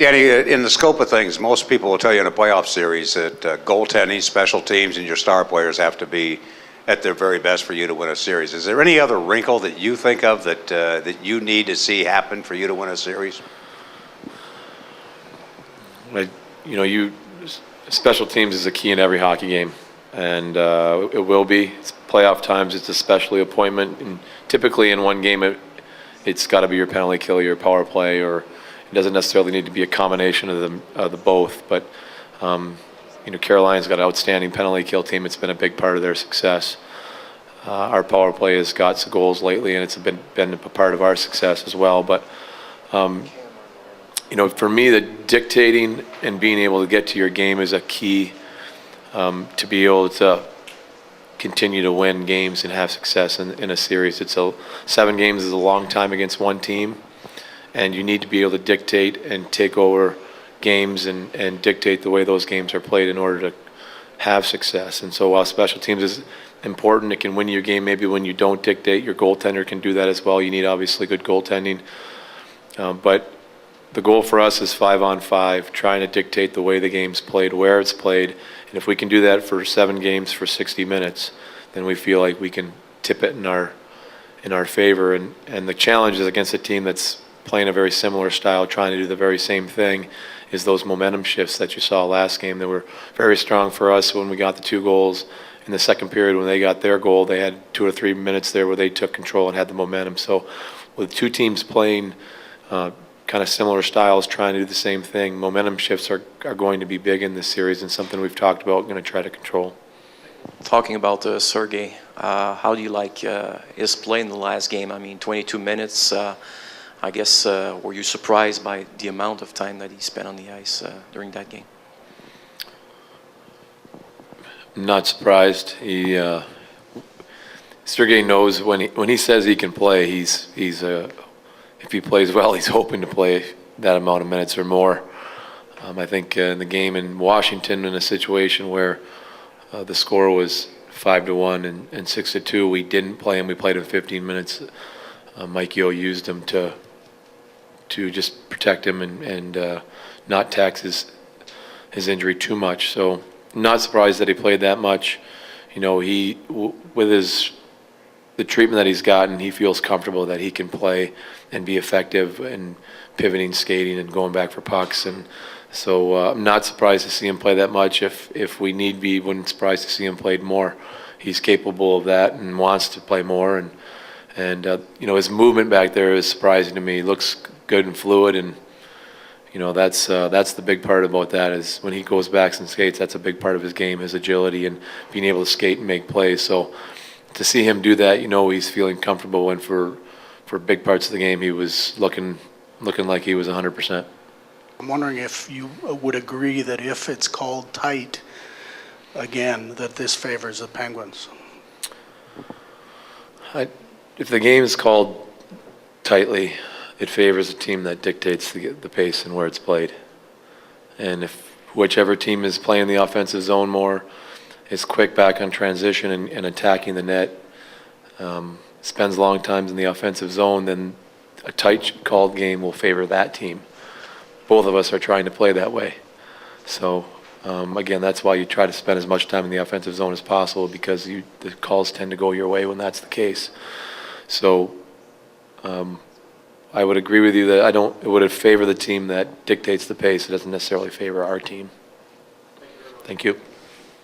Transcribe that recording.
in the scope of things, most people will tell you in a playoff series that goaltending, special teams, and your star players have to be at their very best for you to win a series. Is there any other wrinkle that you think of that you need to see happen for you to win a series? Special teams is a key in every hockey game, and it will be. It's playoff times. It's a special appointment, and typically in one game, it's got to be your penalty kill, your power play, or it doesn't necessarily need to be a combination of the both. But Carolina's got an outstanding penalty kill team. It's been a big part of their success. Our power play has got some goals lately, and it's been a part of our success as well. But for me, the dictating and being able to get to your game is a key to be able to continue to win games and have success in a series. 7 games is a long time against one team, and you need to be able to dictate and take over games and dictate the way those games are played in order to have success. And so while special teams is important, it can win your game maybe when you don't dictate. Your goaltender can do that as well. You need obviously good goaltending. But the goal for us is 5-on-5, trying to dictate the way the game's played, where it's played. And if we can do that for 7 games for 60 minutes, then we feel like we can tip it in our favor. And the challenge is against a team that's playing a very similar style, trying to do the very same thing, is those momentum shifts that you saw last game. They were very strong for us when we got the 2 goals. In the second period, when they got their goal, they had 2 or 3 minutes there where they took control and had the momentum. So with 2 teams playing kind of similar styles, trying to do the same thing, momentum shifts are going to be big in this series and something we've talked about, going to try to control. Talking about Sergei, how do you like his play in the last game? I mean, 22 minutes. I guess, were you surprised by the amount of time that he spent on the ice during that game? Not surprised. Sergei knows when he says he can play, if he plays well, he's hoping to play that amount of minutes or more. I think in the game in Washington, in a situation where the score was 5-1 and 6-2, we didn't play him. We played him 15 minutes. Mike Yeo used him to just protect him and not tax his injury too much. So not surprised that he played that much. With the treatment that he's gotten, he feels comfortable that he can play and be effective in pivoting, skating, and going back for pucks. And so I'm not surprised to see him play that much. If we need be, wouldn't surprise to see him play more. He's capable of that and wants to play more. And his movement back there is surprising to me. He looks good and fluid, and that's the big part about that is when he goes back and skates, that's a big part of his game, his agility and being able to skate and make plays. So to see him do that, he's feeling comfortable, and for big parts of the game, he was looking like he was 100%. I'm wondering if you would agree that if it's called tight again, that this favors the Penguins. If the game is called tightly, it favors a team that dictates the pace and where it's played. And if whichever team is playing the offensive zone more, is quick back on transition and attacking the net, spends long times in the offensive zone, then a tight called game will favor that team. Both of us are trying to play that way. So again, that's why you try to spend as much time in the offensive zone as possible, because the calls tend to go your way when that's the case. So I would agree with you that it would favor the team that dictates the pace. It doesn't necessarily favor our team. Thank you.